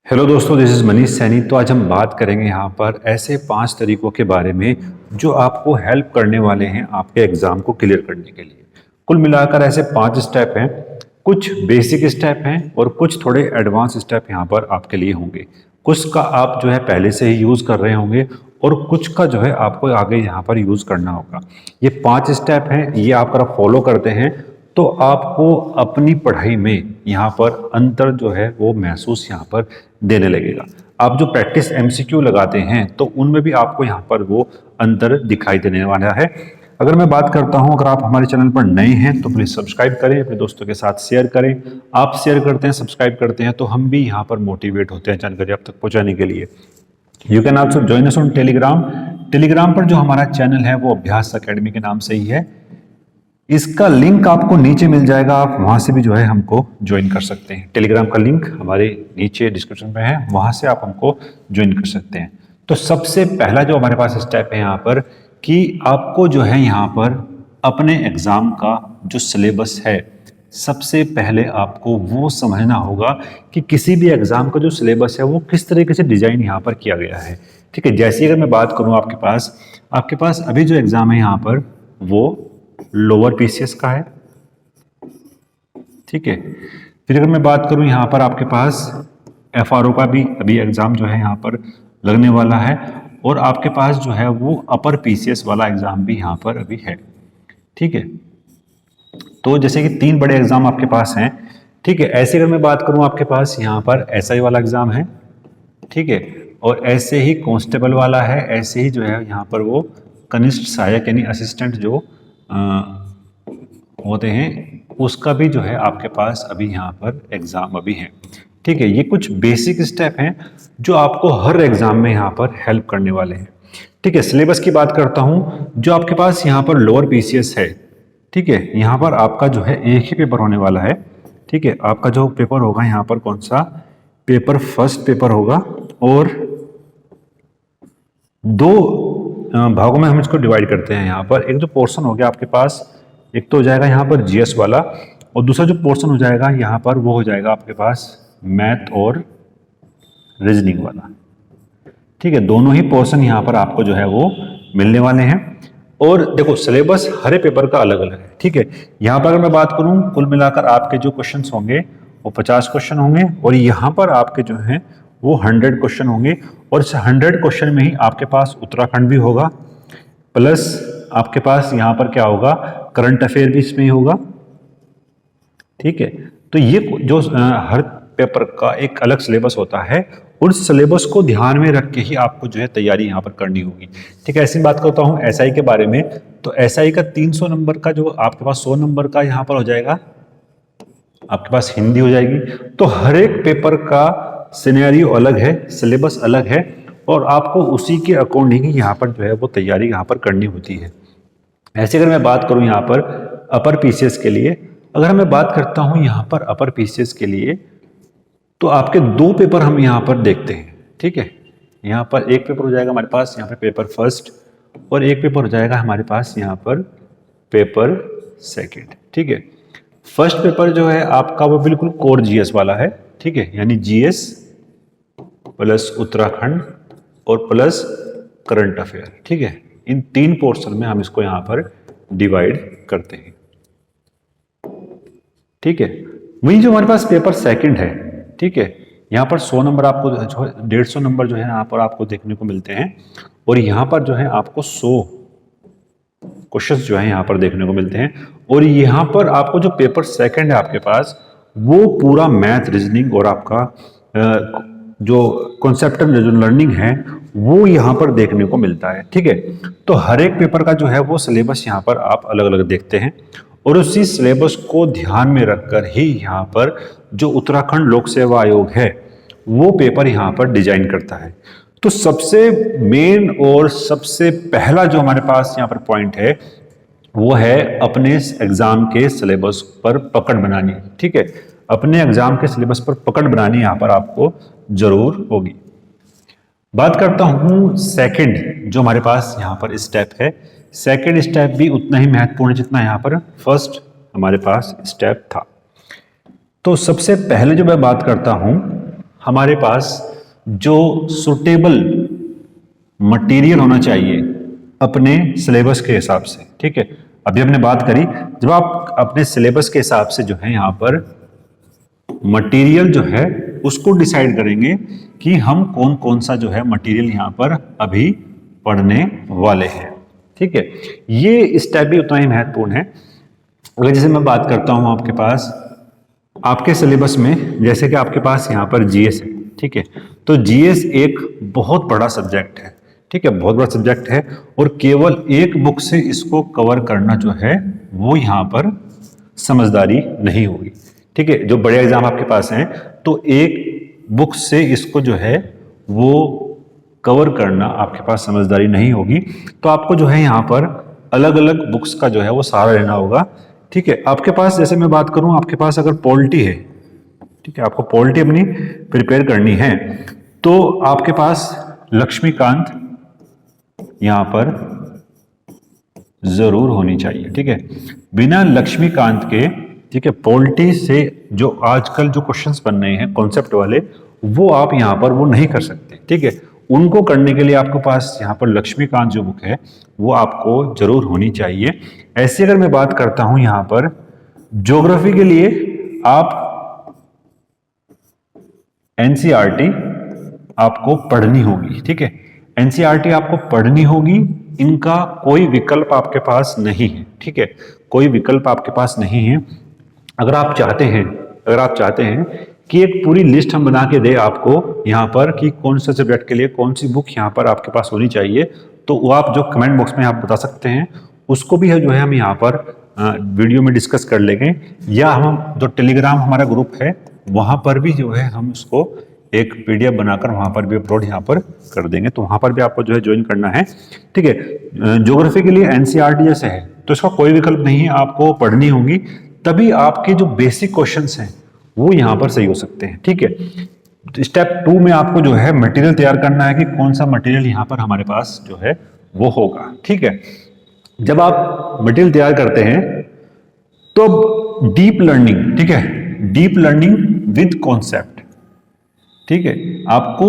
Hello दोस्तों, this is Manish Saini. तो आज हम बात करेंगे यहाँ पर ऐसे 5 तरीकों के बारे में जो आपको हेल्प करने वाले हैं आपके एग्ज़ाम को क्लियर करने के लिए। कुल मिलाकर ऐसे 5 स्टेप हैं, कुछ बेसिक स्टेप हैं और कुछ थोड़े एडवांस स्टेप यहाँ पर आपके लिए होंगे। कुछ का आप जो है पहले से ही यूज़ कर रहे होंगे और कुछ का जो है आपको आगे यहाँ पर यूज़ करना होगा। ये 5 स्टेप हैं, ये आप अगर फॉलो करते हैं तो आपको अपनी पढ़ाई में यहाँ पर अंतर जो है वो महसूस यहाँ पर देने लगेगा। आप जो प्रैक्टिस एमसीक्यू लगाते हैं तो उनमें भी आपको यहाँ पर वो अंतर दिखाई देने वाला है। अगर मैं बात करता हूँ, अगर आप हमारे चैनल पर नए हैं तो प्लीज़ सब्सक्राइब करें, अपने दोस्तों के साथ शेयर करें। आप शेयर करते हैं, सब्सक्राइब करते हैं तो हम भी यहाँ पर मोटिवेट होते हैं जानकारी आप तक पहुँचाने के लिए। You can also join us on Telegram. Telegram पर जो हमारा चैनल है वो अभ्यास अकेडमी के नाम से ही है। इसका लिंक आपको नीचे मिल जाएगा, आप वहां से भी जो है हमको ज्वाइन कर सकते हैं। टेलीग्राम का लिंक हमारे नीचे डिस्क्रिप्शन में है, वहां से आप हमको ज्वाइन कर सकते हैं। तो सबसे पहला जो हमारे पास स्टेप है यहाँ पर कि आपको जो है यहाँ पर अपने एग्जाम का जो सिलेबस है, सबसे पहले आपको वो समझना होगा कि किसी भी एग्जाम का जो सिलेबस है वो किस तरीके से डिजाइन यहाँ पर किया गया है। ठीक है, जैसे अगर मैं बात करूँ आपके पास अभी जो एग्जाम है यहाँ पर वो लोअर पीसीएस का है। ठीक है, फिर अगर मैं बात करूं यहाँ पर आपके पास एफआरओ का भी अभी एग्जाम जो है यहाँ पर लगने वाला है और आपके पास जो है वो अपर पीसीएस वाला एग्जाम भी यहाँ पर अभी है। ठीक है, तो जैसे कि 3 बड़े एग्जाम आपके पास हैं। ठीक है, ऐसे अगर मैं बात करूं आपके पास यहाँ पर एसआई वाला एग्जाम है। ठीक है, और ऐसे ही कांस्टेबल वाला है, ऐसे ही जो है यहाँ पर वो कनिष्ठ सहायक यानी असिस्टेंट जो होते हैं उसका भी जो है आपके पास अभी यहाँ पर एग्जाम अभी है। ठीक है, ये कुछ बेसिक स्टेप हैं जो आपको हर एग्जाम में यहाँ पर हेल्प करने वाले हैं। ठीक है, सिलेबस की बात करता हूँ, जो आपके पास यहाँ पर लोअर पीसीएस है। ठीक है, यहाँ पर आपका जो है एक ही पेपर होने वाला है। ठीक है, आपका जो पेपर होगा यहाँ पर कौन सा पेपर, फर्स्ट पेपर होगा और 2 भागों में हम इसको डिवाइड करते हैं। यहाँ पर एक जो पोर्शन हो गया आपके पास, एक तो हो जाएगा यहाँ पर जीएस वाला और दूसरा जो पोर्शन हो जाएगा यहाँ पर वो हो जाएगा आपके पास मैथ और रीजनिंग वाला। ठीक है, दोनों ही पोर्शन यहाँ पर आपको जो है वो मिलने वाले हैं। और देखो सिलेबस हर पेपर का अलग अलग है। ठीक है, यहाँ पर अगर मैं बात करूँ कुल मिलाकर आपके जो क्वेश्चन होंगे वो 50 क्वेश्चन होंगे और यहाँ पर आपके जो है वो 100 क्वेश्चन होंगे और इस 100 क्वेश्चन में ही आपके पास उत्तराखंड भी होगा, प्लस आपके पास यहाँ पर क्या होगा करंट अफेयर भी इसमें ही होगा। ठीक है, तो ये जो हर पेपर का एक अलग सिलेबस होता है, उस सिलेबस को ध्यान में रख के ही आपको जो है तैयारी यहाँ पर करनी होगी। ठीक है, ऐसी बात करता हूँ एसआई के बारे में, तो एसआई का 300 नंबर का जो आपके पास 100 नंबर का यहाँ पर हो जाएगा, आपके पास हिंदी हो जाएगी। तो हर एक पेपर का सिनेरियो अलग है, सिलेबस अलग है और आपको उसी के अकॉर्डिंग ही यहाँ पर जो है वो तैयारी यहाँ पर करनी होती है। ऐसे अगर मैं बात करूँ यहाँ पर अपर पीसीएस के लिए, अगर मैं बात करता हूँ यहाँ पर अपर पीसीएस के लिए, तो आपके 2 पेपर हम यहाँ पर देखते हैं। ठीक है, यहाँ पर एक पेपर हो जाएगा हमारे पास यहाँ पर पेपर फर्स्ट और एक पेपर हो जाएगा हमारे पास यहाँ पर पेपर सेकंड। ठीक है, फर्स्ट पेपर जो है आपका वो बिल्कुल कोर जीएस वाला है। ठीक है, यानी जीएस प्लस उत्तराखंड और प्लस करंट अफेयर। ठीक है, इन 3 पोर्शन में हम इसको यहाँ पर डिवाइड करते हैं। ठीक है, वही जो हमारे पास पेपर सेकंड है। ठीक है, यहाँ पर 100 नंबर आपको 150 नंबर जो है यहाँ पर आपको देखने को मिलते हैं और यहाँ पर जो है आपको 100 क्वेश्चंस जो है यहाँ पर देखने को मिलते हैं। और यहाँ पर आपको जो पेपर सेकंड है आपके पास वो पूरा मैथ, रीजनिंग और आपका जो कॉन्सेप्टल जो लर्निंग है वो यहाँ पर देखने को मिलता है। ठीक है, तो हर एक पेपर का जो है वो सिलेबस यहाँ पर आप अलग अलग देखते हैं और उसी सिलेबस को ध्यान में रखकर ही यहाँ पर जो उत्तराखंड लोक सेवा आयोग है वो पेपर यहाँ पर डिजाइन करता है। तो सबसे मेन और सबसे पहला जो हमारे पास यहाँ पर पॉइंट है वो है अपने एग्जाम के सिलेबस पर पकड़ बनानी। ठीक है, अपने एग्जाम के सिलेबस पर पकड़ बनानी यहाँ पर आपको जरूर होगी। बात करता हूँ सेकंड जो हमारे पास यहाँ पर स्टेप है। सेकंड स्टेप भी उतना ही महत्वपूर्ण जितना यहाँ पर फर्स्ट हमारे पास स्टेप था। तो सबसे पहले जो मैं बात करता हूँ हमारे पास जो सुटेबल मटेरियल होना चाहिए अपने सिलेबस के हिसाब से, ठीक है। अभी हमने बात करी, जब आप अपने सिलेबस के हिसाब से जो है यहाँ पर मटेरियल जो है उसको डिसाइड करेंगे कि हम कौन कौन सा जो है मटेरियल यहाँ पर अभी पढ़ने वाले हैं, ठीक है। ये स्टेप भी उतना ही महत्वपूर्ण है। अगर जैसे मैं बात करता हूँ आपके पास आपके सिलेबस में, जैसे कि आपके पास यहाँ पर जीएस है, ठीक है। तो जीएस एक बहुत बड़ा सब्जेक्ट है, ठीक है, बहुत बड़ा सब्जेक्ट है और केवल एक बुक से इसको कवर करना जो है वो यहाँ पर समझदारी नहीं होगी, ठीक है। जो बड़े एग्जाम आपके पास हैं तो एक बुक से इसको जो है वो कवर करना आपके पास समझदारी नहीं होगी, तो आपको जो है यहाँ पर अलग अलग बुक्स का जो है वो सहारा लेना होगा, ठीक है। आपके पास जैसे मैं बात करूं, आपके पास अगर पॉलिटी है, ठीक है, आपको पॉलिटी अपनी प्रिपेयर करनी है तो आपके पास लक्ष्मीकांत यहां पर जरूर होनी चाहिए, ठीक है। बिना लक्ष्मीकांत के, ठीक है, पॉलिटी से जो आजकल जो क्वेश्चंस बन रहे हैं कॉन्सेप्ट वाले, वो आप यहां पर वो नहीं कर सकते, ठीक है। उनको करने के लिए आपके पास यहाँ पर लक्ष्मीकांत जो बुक है वो आपको जरूर होनी चाहिए। ऐसे अगर मैं बात करता हूं यहाँ पर ज्योग्राफी के लिए आप एनसीईआरटी आपको पढ़नी होगी, ठीक है। एनसीईआरटी आपको पढ़नी होगी, इनका कोई विकल्प आपके पास नहीं है, ठीक है, कोई विकल्प आपके पास नहीं है। अगर आप चाहते हैं कि एक पूरी लिस्ट हम बना के दे आपको यहाँ पर कि कौन से सब्जेक्ट के लिए कौन सी बुक यहाँ पर आपके पास होनी चाहिए, तो वो आप जो कमेंट बॉक्स में आप बता सकते हैं, उसको भी है जो है हम यहाँ पर वीडियो में डिस्कस कर लेंगे, या हम जो टेलीग्राम हमारा ग्रुप है वहाँ पर भी जो है हम उसको एक पीडीएफ बनाकर वहाँ पर भी अपलोड यहाँ पर कर देंगे, तो वहाँ पर भी आपको जो है ज्वाइन करना है, ठीक है। ज्योग्राफी के लिए एनसीईआरटी जैसे है तो इसका कोई विकल्प नहीं है, आपको पढ़नी होगी, तभी आपके जो बेसिक क्वेश्चंस हैं वो यहाँ पर सही हो सकते हैं, ठीक है। स्टेप 2 में आपको जो है मटेरियल तैयार करना है कि कौन सा मटेरियल यहाँ पर हमारे पास जो है वो होगा, ठीक है। जब आप मटेरियल तैयार करते हैं तो डीप लर्निंग, ठीक है, डीप लर्निंग विद कॉन्सेप्ट, ठीक है, आपको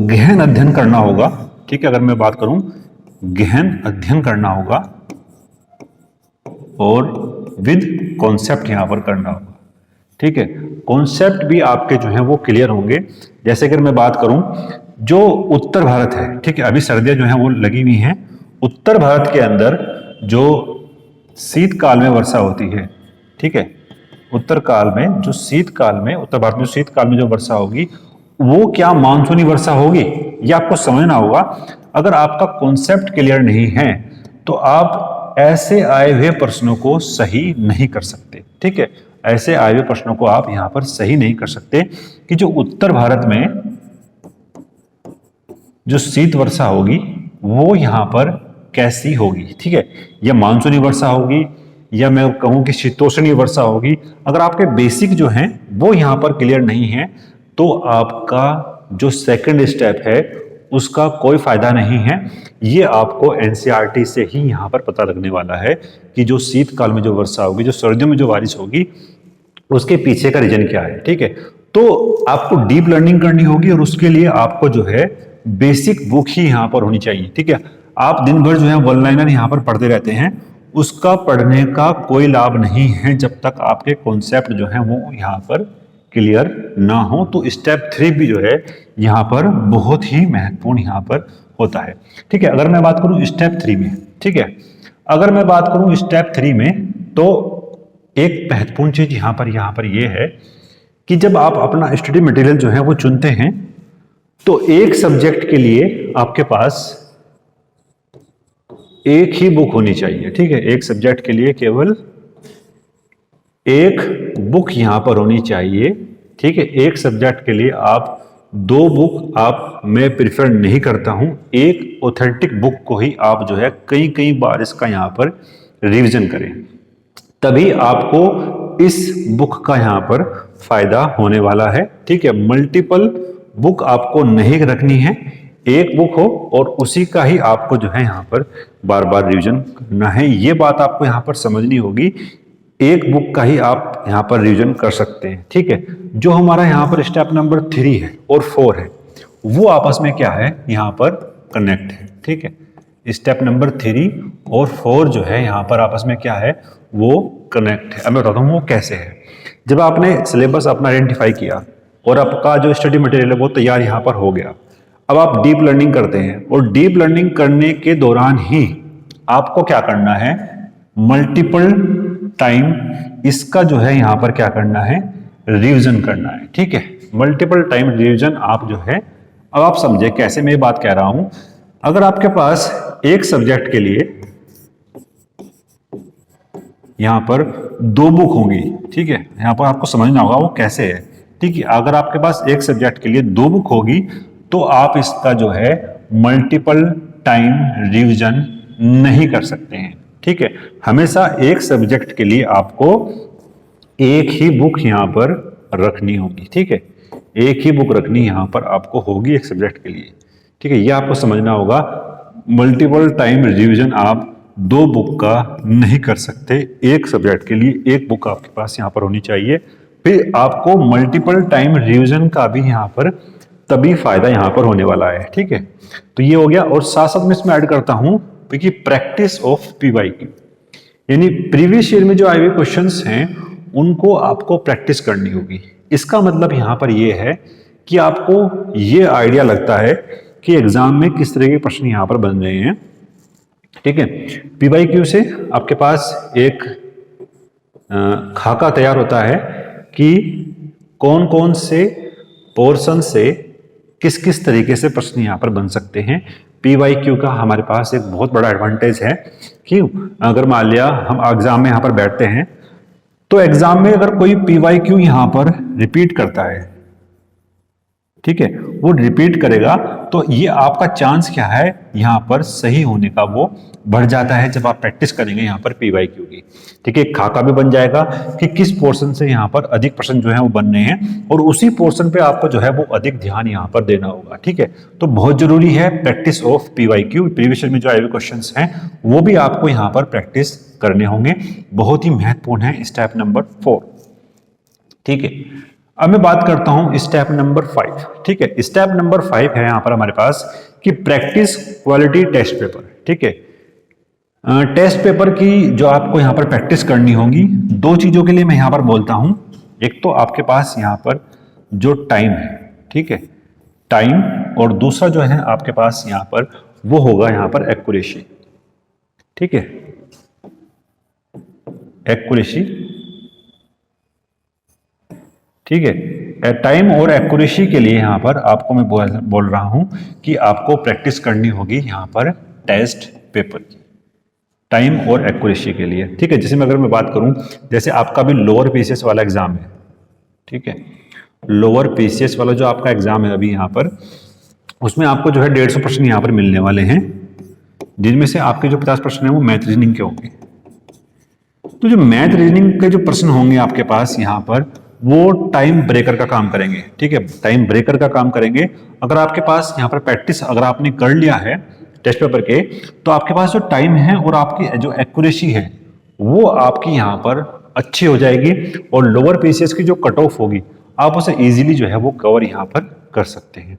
गहन अध्ययन करना होगा, ठीक है। अगर मैं बात करूं गहन अध्ययन करना होगा और विद कॉन्सेप्ट यहां पर करना होगा, ठीक है। कॉन्सेप्ट भी आपके जो है वो क्लियर होंगे। जैसे अगर मैं बात करूं जो उत्तर भारत है, ठीक है, अभी सर्दियां जो है वो लगी हुई हैं, उत्तर भारत के अंदर जो शीतकाल में वर्षा होती है, ठीक है, उत्तर काल में जो शीतकाल में उत्तर भारत में शीतकाल में जो वर्षा होगी वो क्या मानसूनी वर्षा होगी, ये आपको समझना होगा। अगर आपका कॉन्सेप्ट क्लियर नहीं है तो आप ऐसे आए हुए प्रश्नों को सही नहीं कर सकते, ठीक है, ऐसे आए हुए प्रश्नों को आप यहां पर सही नहीं कर सकते कि जो उत्तर भारत में जो शीत वर्षा होगी वो यहां पर कैसी होगी, ठीक है, या मानसूनी वर्षा होगी या मैं कहूं कि शीतोष्णी वर्षा होगी। अगर आपके बेसिक जो हैं वो यहां पर क्लियर नहीं है तो आपका जो सेकंड स्टेप है उसका कोई फायदा नहीं है। ये आपको एनसीईआरटी से ही यहाँ पर पता लगने वाला है कि जो शीतकाल में जो वर्षा होगी, जो सर्दियों में जो बारिश होगी, उसके पीछे का रीजन क्या है, ठीक है। तो आपको डीप लर्निंग करनी होगी और उसके लिए आपको जो है बेसिक बुक ही यहाँ पर होनी चाहिए, ठीक है। आप दिन भर जो है वन लाइनर यहाँ पर पढ़ते रहते हैं, उसका पढ़ने का कोई लाभ नहीं है जब तक आपके कॉन्सेप्ट जो है वो यहाँ पर क्लियर ना हो। तो स्टेप 3 भी जो है यहाँ पर बहुत ही महत्वपूर्ण यहाँ पर होता है, ठीक है। अगर मैं बात करूँ स्टेप 3 में, ठीक है, अगर मैं बात करूँ स्टेप 3 में तो एक महत्वपूर्ण चीज यहाँ पर ये है कि जब आप अपना स्टडी मटेरियल जो है वो चुनते हैं तो एक सब्जेक्ट के लिए आपके पास एक ही बुक होनी चाहिए, ठीक है, एक सब्जेक्ट के लिए केवल एक बुक यहां पर होनी चाहिए, ठीक है। एक सब्जेक्ट के लिए आप 2 बुक आप मैं प्रिफर नहीं करता हूं, एक ऑथेंटिक बुक को ही आप जो है कई कई बार इसका यहां पर रिवीजन करें, तभी आपको इस बुक का यहां पर फायदा होने वाला है, ठीक है। मल्टीपल बुक आपको नहीं रखनी है, एक बुक हो और उसी का ही आपको जो है यहाँ पर बार बार रिवीजन करना है। ये बात आपको यहाँ पर समझनी होगी एक बुक का ही आप यहाँ पर रिवीजन कर सकते हैं। ठीक है, जो हमारा यहाँ पर स्टेप नंबर 3 है और 4 है वो आपस में क्या है, यहाँ पर कनेक्ट है। ठीक है, स्टेप नंबर 3 और 4 जो है यहाँ पर आपस में क्या है, वो कनेक्ट है। अब मैं बताता हूँ वो कैसे है। जब आपने सिलेबस अपना आइडेंटिफाई किया और आपका जो स्टडी मटेरियल है वो तैयार यहाँ पर हो गया, अब आप डीप लर्निंग करते हैं और डीप लर्निंग करने के दौरान ही आपको क्या करना है, मल्टीपल टाइम इसका जो है यहाँ पर क्या करना है, रिवीजन करना है। ठीक है, मल्टीपल टाइम रिवीजन आप जो है, अब आप समझे कैसे मैं ये बात कह रहा हूं। अगर आपके पास एक सब्जेक्ट के लिए यहां पर 2 बुक होंगी, ठीक है, यहां पर आपको समझना होगा वो कैसे है। ठीक है, अगर आपके पास एक सब्जेक्ट के लिए 2 बुक होगी तो आप इसका जो है मल्टीपल टाइम रिवीजन नहीं कर सकते हैं। ठीक है, हमेशा एक सब्जेक्ट के लिए आपको एक ही बुक यहां पर रखनी होगी। ठीक है, एक ही बुक रखनी यहां पर आपको होगी एक सब्जेक्ट के लिए। ठीक है, ये आपको समझना होगा। मल्टीपल टाइम रिवीजन आप 2 बुक का नहीं कर सकते, एक सब्जेक्ट के लिए एक बुक आपके पास यहां पर होनी चाहिए। फिर आपको मल्टीपल टाइम रिवीजन का भी यहां पर तभी फायदा यहां पर होने वाला है। ठीक है, तो ये हो गया। और साथ साथ में इसमें ऐड करता हूं कि प्रैक्टिस ऑफ पीवाईक्यू, यानी प्रीवियस ईयर में जो आए हुए क्वेश्चंस हैं उनको आपको प्रैक्टिस करनी होगी। इसका मतलब यहां पर यह है कि आपको ये आइडिया लगता है कि एग्जाम में किस तरह के प्रश्न यहां पर बन रहे हैं। ठीक है, पीवाईक्यू से आपके पास एक खाका तैयार होता है कि कौन कौन से पोर्शन से किस किस तरीके से प्रश्न यहां पर बन सकते हैं। पीवाईक्यू का हमारे पास एक बहुत बड़ा एडवांटेज है कि अगर मान लिया हम एग्जाम में यहां पर बैठते हैं तो एग्जाम में अगर कोई पीवाईक्यू यहां पर रिपीट करता है, ठीक है, वो रिपीट करेगा तो ये आपका चांस क्या है यहां पर सही होने का वो बढ़ जाता है जब आप प्रैक्टिस करेंगे यहां पर पीवाईक्यू की। ठीक है, खाका भी बन जाएगा कि किस पोर्शन से यहां पर अधिक प्रश्न जो है वो बन रहे हैं और उसी पोर्शन पे आपको जो है वो अधिक ध्यान यहां पर देना होगा। ठीक है, तो बहुत जरूरी है practice of PYQ. Previous year में जो आए हुए क्वेश्चंस हैं वो भी आपको यहां पर प्रैक्टिस करने होंगे, बहुत ही महत्वपूर्ण है स्टेप नंबर 4। ठीक है, अब मैं बात करता हूं स्टेप नंबर 5। ठीक है, स्टेप नंबर 5 है यहां पर हमारे पास कि प्रैक्टिस क्वालिटी टेस्ट पेपर। ठीक है, टेस्ट पेपर की जो आपको यहां पर प्रैक्टिस करनी होगी, 2 चीजों के लिए मैं यहां पर बोलता हूं। एक तो आपके पास यहां पर जो टाइम है, ठीक है, टाइम, और दूसरा जो है आपके पास यहां पर वो होगा यहां पर एक्यूरेसी। ठीक है, एक्यूरेसी। ठीक है, टाइम और एक्यूरेसी के लिए यहां पर आपको मैं बोल रहा हूं कि आपको प्रैक्टिस करनी होगी यहां पर टेस्ट पेपर की, टाइम और एक्यूरेसी के लिए। ठीक है, जैसे मैं अगर मैं बात करूं, जैसे आपका भी लोअर पीसीएस वाला एग्जाम है। ठीक है, लोअर पीसीएस वाला जो आपका एग्जाम है अभी यहां पर, उसमें आपको जो है 150 प्रश्न यहां पर मिलने वाले हैं, जिनमें से आपके जो 50 प्रश्न है वो मैथ रीजनिंग के होंगे। तो जो मैथ रीजनिंग के जो प्रश्न होंगे आपके पास यहां पर, वो टाइम ब्रेकर का काम करेंगे। ठीक है, टाइम ब्रेकर का काम करेंगे। अगर आपके पास यहाँ पर प्रैक्टिस अगर आपने कर लिया है टेस्ट पेपर के, तो आपके पास जो टाइम है और आपकी जो एक्यूरेसी है वो आपकी यहाँ पर अच्छी हो जाएगी और लोअर पीसीएस की जो कट ऑफ होगी आप उसे इजीली जो है वो कवर यहाँ पर कर सकते हैं।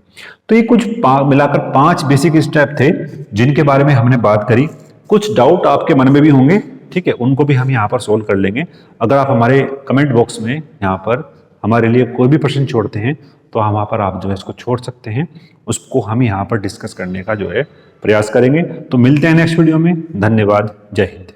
तो ये कुछ मिलाकर 5 बेसिक स्टेप थे जिनके बारे में हमने बात करी। कुछ डाउट आपके मन में भी होंगे, ठीक है, उनको भी हम यहाँ पर सोल्व कर लेंगे। अगर आप हमारे कमेंट बॉक्स में यहाँ पर हमारे लिए कोई भी प्रश्न छोड़ते हैं तो हम वहाँ पर आप जो है इसको छोड़ सकते हैं, उसको हम यहाँ पर डिस्कस करने का जो है प्रयास करेंगे। तो मिलते हैं नेक्स्ट वीडियो में। धन्यवाद, जय हिंद।